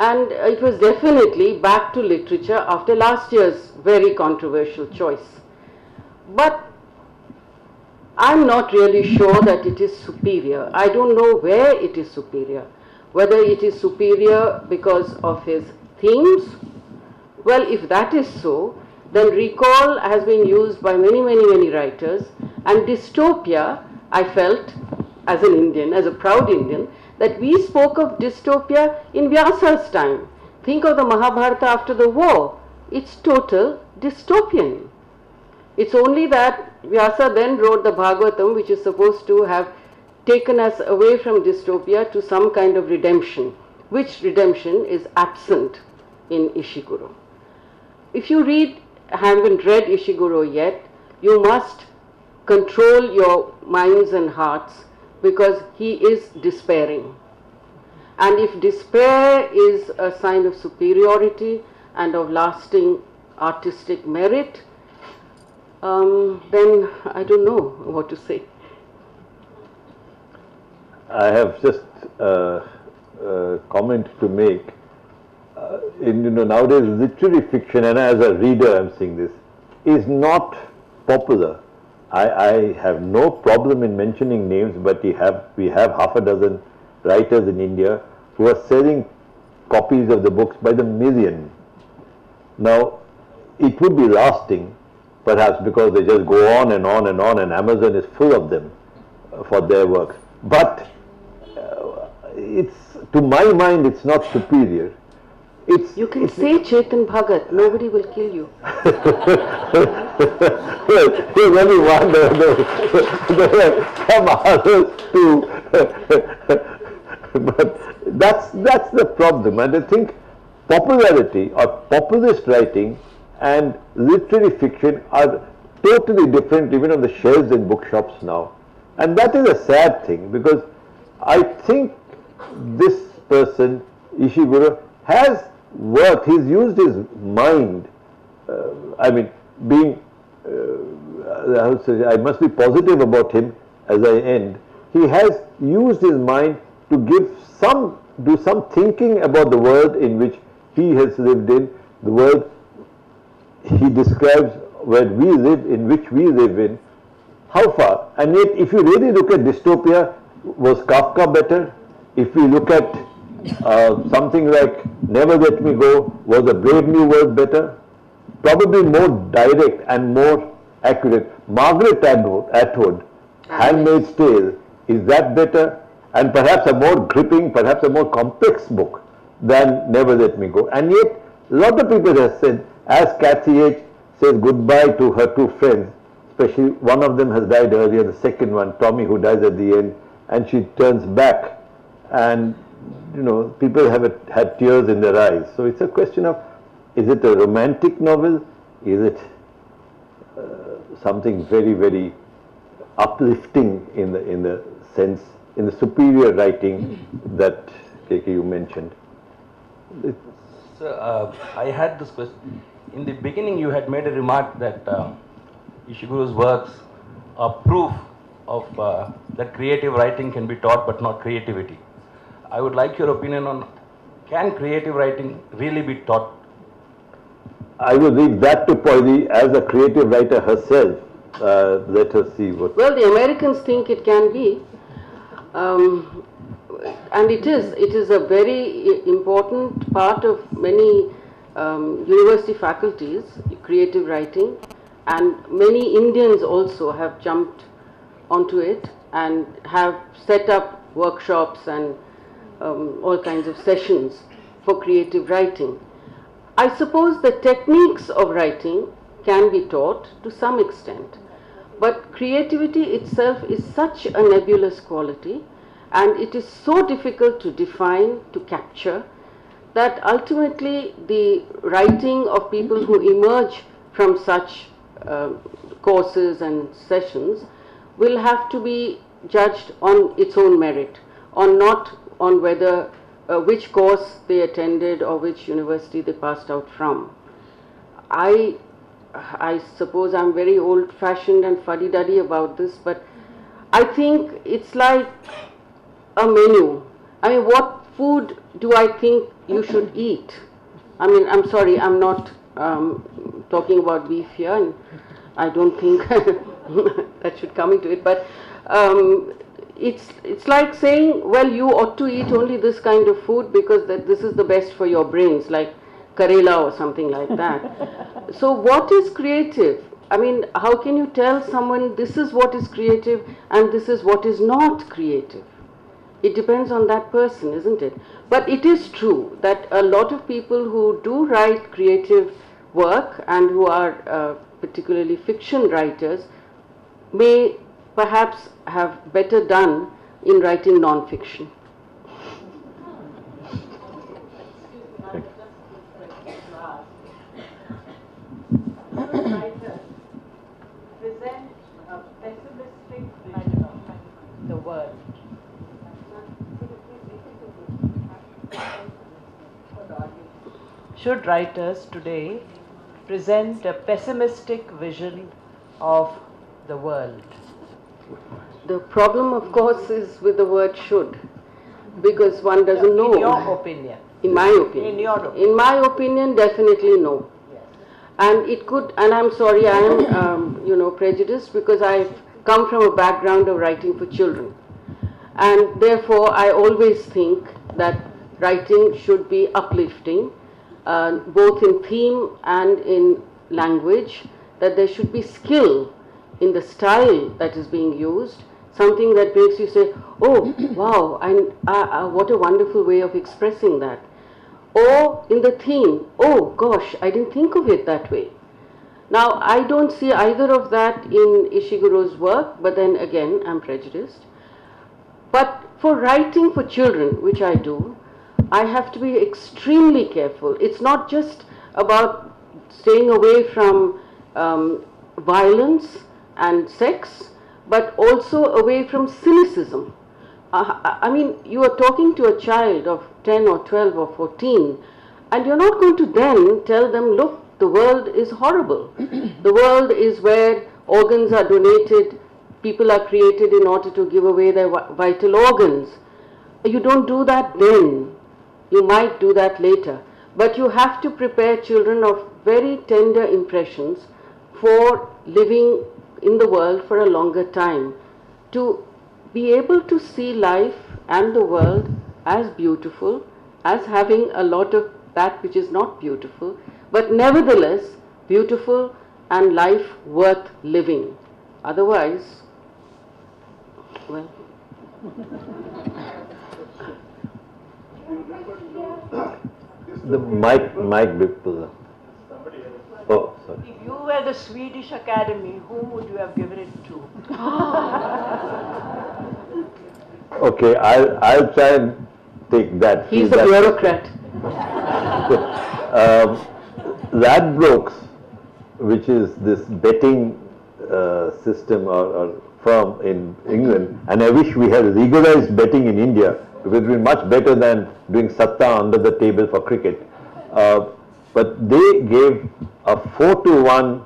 And it was definitely back to literature after last year's very controversial choice. But I'm not really sure that it is superior. I don't know where it is superior. Whether it is superior because of his themes. Well, if that is so, then recall has been used by many writers, and dystopia, I felt, as an Indian, as a proud Indian, that we spoke of dystopia in Vyasa's time. Think of the Mahabharata after the war. It's total dystopian. It's only that Vyasa then wrote the Bhagavatam, which is supposed to have taken us away from dystopia to some kind of redemption, which redemption is absent in Ishiguro. If you haven't read Ishiguro yet, you must control your minds and hearts, because he is despairing. And if despair is a sign of superiority and of lasting artistic merit, then I don't know what to say. I have just a comment to make. Nowadays literary fiction, and as a reader I'm seeing this, is not popular. I have no problem in mentioning names, but we have half a dozen writers in India who are selling copies of the books by the million. Now, it would be lasting, perhaps because they just go on and on and on, and Amazon is full of them for their works. But it's, to my mind, it's not superior. You can say Chetan Bhagat, nobody will kill you. Well, he's only one, there are some others too. But that's the problem, and I think popularity or populist writing and literary fiction are totally different even on the shelves in bookshops now. And that is a sad thing, because I think this person, Ishiguro, has worked, he's used his mind, I must be positive about him as I end. He has used his mind to do some thinking about the world in which he has lived in, the world he describes where we live, in which we live in. How far? And yet, if you really look at dystopia, was Kafka better? If we look at something like Never Let Me Go, was A Brave New World better? Probably more direct and more accurate. Margaret Atwood, Handmaid's Tale, is that better? And perhaps a more gripping, perhaps a more complex book than Never Let Me Go. And yet, a lot of people have said, as Kathy H. says goodbye to her two friends, especially one of them has died earlier, the second one, Tommy, who dies at the end, and she turns back, and people have had tears in their eyes. So it's a question of, is it a romantic novel? Is it something very, very uplifting in the sense, in the superior writing that KK you mentioned? So I had this question. In the beginning, you had made a remark that Ishiguro's works are proof of that creative writing can be taught, but not creativity. I would like your opinion on, can creative writing really be taught? I will leave that to Polly as a creative writer herself. Let her see what. Well, the Americans think it can be, and it is. It is a very important part of many university faculties, creative writing, and many Indians also have jumped onto it and have set up workshops and all kinds of sessions for creative writing. I suppose the techniques of writing can be taught to some extent, but creativity itself is such a nebulous quality, and it is so difficult to define, to capture, that ultimately the writing of people who emerge from such courses and sessions will have to be judged on its own merit, not on whether which course they attended or which university they passed out from. I suppose I'm very old-fashioned and fuddy-duddy about this, but I think it's like a menu. I mean, what food do I think you should eat. I mean, I'm sorry, I'm not talking about beef here, and I don't think that should come into it, but it's like saying, well, you ought to eat only this kind of food because this is the best for your brains, like Karela or something like that. So what is creative? I mean, how can you tell someone this is what is creative and this is what is not creative? It depends on that person, isn't it? But it is true that a lot of people who do write creative work and who are particularly fiction writers may perhaps have better done in writing non-fiction. Present a pessimistic vision of the world. Should writers today present a pessimistic vision of the world? The problem, of course, is with the word should, because one doesn't know. In your opinion. In my opinion. In your opinion. In my opinion, definitely no. And it could, and I'm sorry, I am, prejudiced because I've come from a background of writing for children. And therefore, I always think that writing should be uplifting, both in theme and in language, that there should be skill in the style that is being used, something that makes you say, oh, wow, what a wonderful way of expressing that. Or in the theme, oh gosh, I didn't think of it that way. Now, I don't see either of that in Ishiguro's work, but then again, I'm prejudiced. But for writing for children, which I do, I have to be extremely careful. It's not just about staying away from violence and sex, but also away from cynicism. I mean, you are talking to a child of 10 or 12 or 14, and you're not going to then tell them, look, the world is horrible. The world is where organs are donated, people are created in order to give away their vital organs. You don't do that then. You might do that later. But you have to prepare children of very tender impressions for living in the world for a longer time, to be able to see life and the world as beautiful, as having a lot of that which is not beautiful, but nevertheless beautiful and life worth living. Otherwise, well. The mic people. Oh, sorry. If you were the Swedish Academy, whom would you have given it to? Okay, I'll try and take that. He's a bureaucrat. Ladbrokes, which is this betting system or firm in England, and I wish we had legalized betting in India, because it would be much better than doing satta under the table for cricket. But they gave a 4-to-1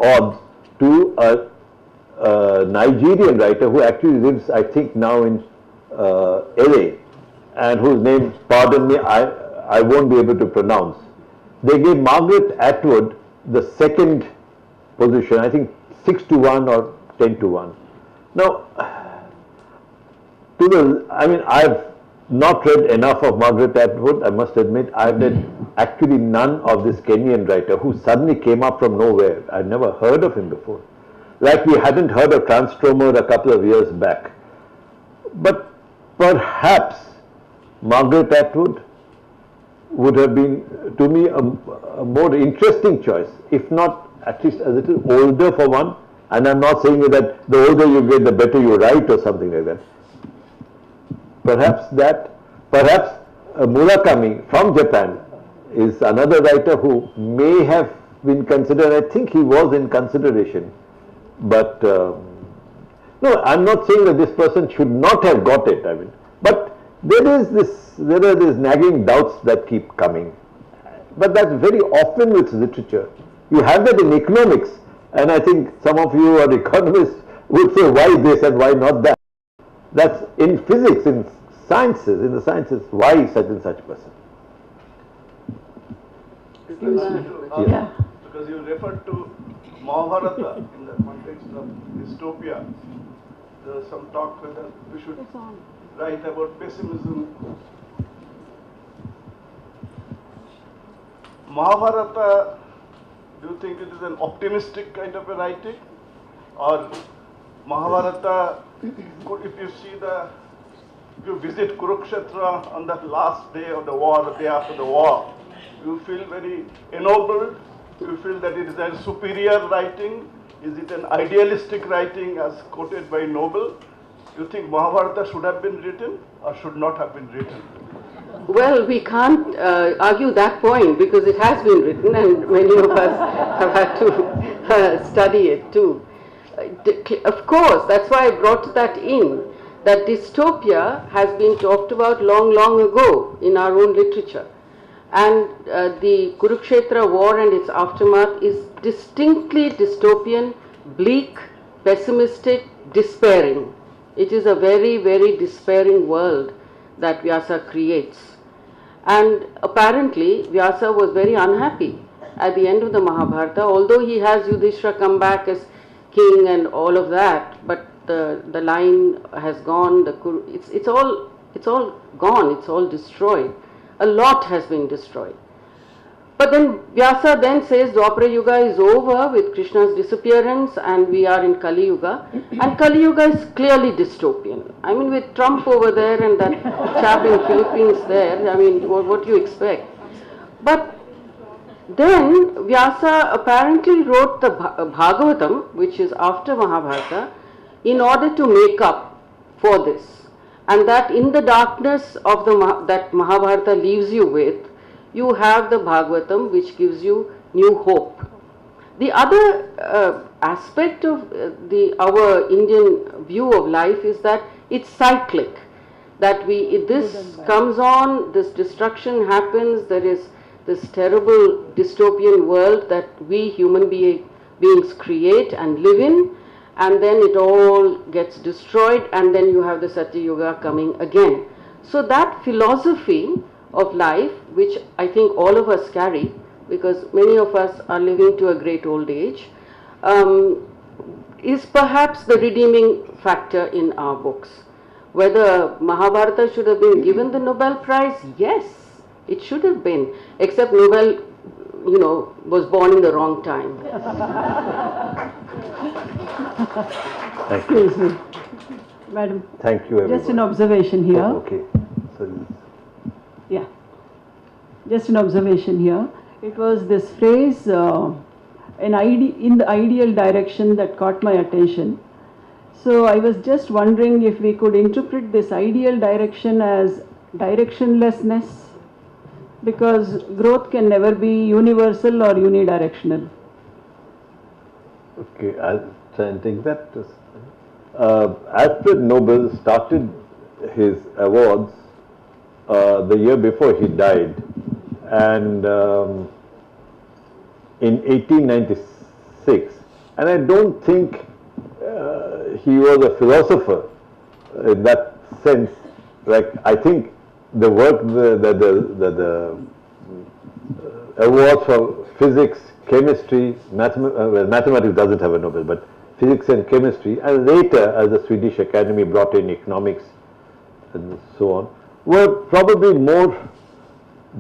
odds to a Nigerian writer who actually lives, I think, now in LA, and whose name, pardon me, I won't be able to pronounce. They gave Margaret Atwood the second position, I think 6-to-1 or 10-to-1. Now, I've not read enough of Margaret Atwood, I must admit. I've read actually none of this Kenyan writer who suddenly came up from nowhere. I'd never heard of him before. Like we hadn't heard of Transtromer a couple of years back. But perhaps Margaret Atwood would have been, to me, a more interesting choice, if not at least a little older for one. And I'm not saying that the older you get, the better you write or something like that. Perhaps Murakami from Japan is another writer who may have been considered. I think he was in consideration, but no, I'm not saying that this person should not have got it. But there are these nagging doubts that keep coming. But that's very often with literature. You have that in economics, and I think some of you are economists would say why this and why not that. That's in physics, in sciences, why such and such person? Yeah. Because you referred to Mahabharata in the context of dystopia. There was some talk whether we should write about pessimism. Mahabharata, do you think it is an optimistic kind of a writing? Or Mahabharata, if you see if you visit Kurukshetra on the last day of the war, the day after the war, you feel very ennobled? You feel that it is a superior writing? Is it an idealistic writing as quoted by Noble? You think Mahabharata should have been written or should not have been written? Well, we can't argue that point because it has been written and many of us have had to study it too. Of course, that's why I brought that in, that dystopia has been talked about long, long ago in our own literature. And the Kurukshetra war and its aftermath is distinctly dystopian, bleak, pessimistic, despairing. It is a very, very despairing world that Vyasa creates. And apparently, Vyasa was very unhappy at the end of the Mahabharata, although he has Yudhishthira come back as king and all of that, but the line has gone, it's all gone, it's all destroyed. A lot has been destroyed. But then Vyasa then says Dwapara Yuga is over with Krishna's disappearance and we are in Kali Yuga. And Kali Yuga is clearly dystopian. I mean, with Trump over there and that chap in Philippines there, I mean, what do you expect? But then Vyasa apparently wrote the Bhagavatam, which is after Mahabharata, in order to make up for this. And that in the darkness of that Mahabharata leaves you with, you have the Bhagavatam which gives you new hope. The other aspect of our Indian view of life is that it's cyclic. That this comes on, this destruction happens, there is this terrible dystopian world that we human beings create and live in, and then it all gets destroyed, and then you have the Satya Yuga coming again. So that philosophy of life, which I think all of us carry, because many of us are living to a great old age, is perhaps the redeeming factor in our books. Whether Mahabharata should have been given the Nobel Prize, yes, it should have been, except Nobel, was born in the wrong time. Excuse me, Madam. Thank you, everyone. Just an observation here. Oh, okay. So, yeah. Just an observation here. It was this phrase, in the ideal direction, that caught my attention. So I was just wondering if we could interpret this ideal direction as directionlessness, because growth can never be universal or unidirectional. okay, I'll try and take that. Alfred Nobel started his awards the year before he died, and in 1896, and I don't think he was a philosopher in that sense. Like, I think the work, the awards for physics, chemistry, mathematics doesn't have a Nobel, but physics and chemistry, and later as the Swedish Academy brought in economics and so on, were probably more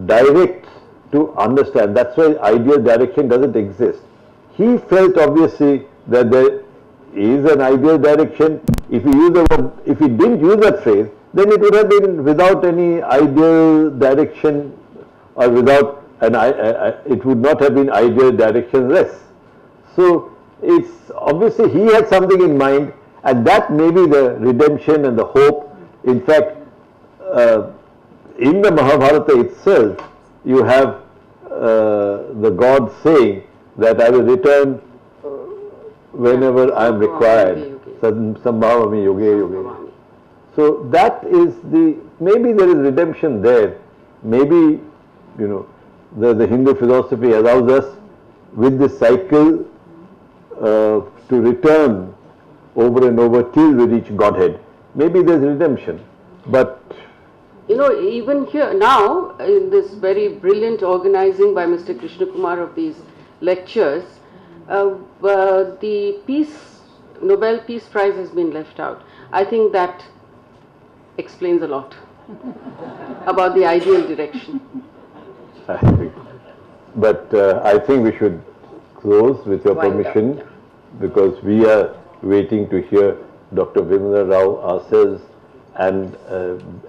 direct to understand. That's why ideal direction doesn't exist. He felt obviously that there is an ideal direction. If he didn't use that phrase, then it would have been without any ideal direction, or without it would not have been ideal directionless. So it's obviously he had something in mind, and that may be the redemption and the hope. In fact, in the Mahabharata itself, you have the god saying that I will return whenever I am required. Sambhavami yoge yoge. So that is maybe there is redemption there. Maybe, the Hindu philosophy allows us with this cycle to return over and over till we reach Godhead. Maybe there's redemption, but You know, even here now, in this very brilliant organizing by Mr. Krishna Kumar of these lectures, the Nobel Peace Prize has been left out. I think that explains a lot about the ideal direction. I think. But I think we should close with your Wind up, permission, yeah. because we are waiting to hear Dr. Vimala Rao ourselves, and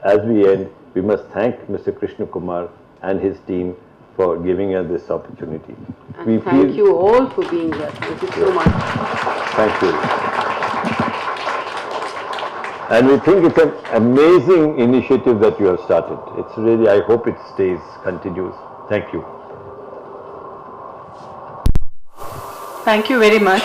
as we end, we must thank Mr. Krishna Kumar and his team for giving us this opportunity. And thank you all for being here. Thank you so much. Thank you. And we think it's an amazing initiative that you have started. It's really, I hope it stays, continues. Thank you. Thank you very much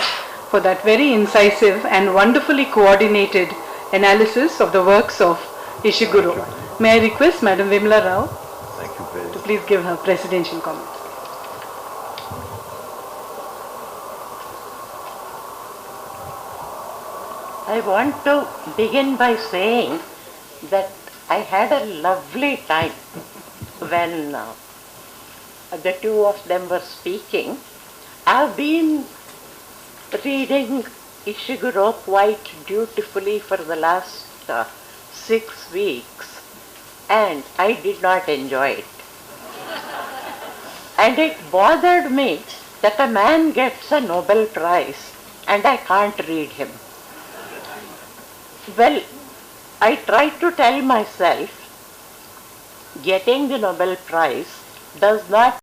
for that very incisive and wonderfully coordinated analysis of the works of Ishiguro. May I request Madam Vimala Rao Thank you very to much. please give her presidential comment. I want to begin by saying that I had a lovely time when the two of them were speaking. I've been reading Ishiguro quite dutifully for the last 6 weeks, and I did not enjoy it. And it bothered me that a man gets a Nobel Prize and I can't read him. Well, I tried to tell myself getting the Nobel Prize does not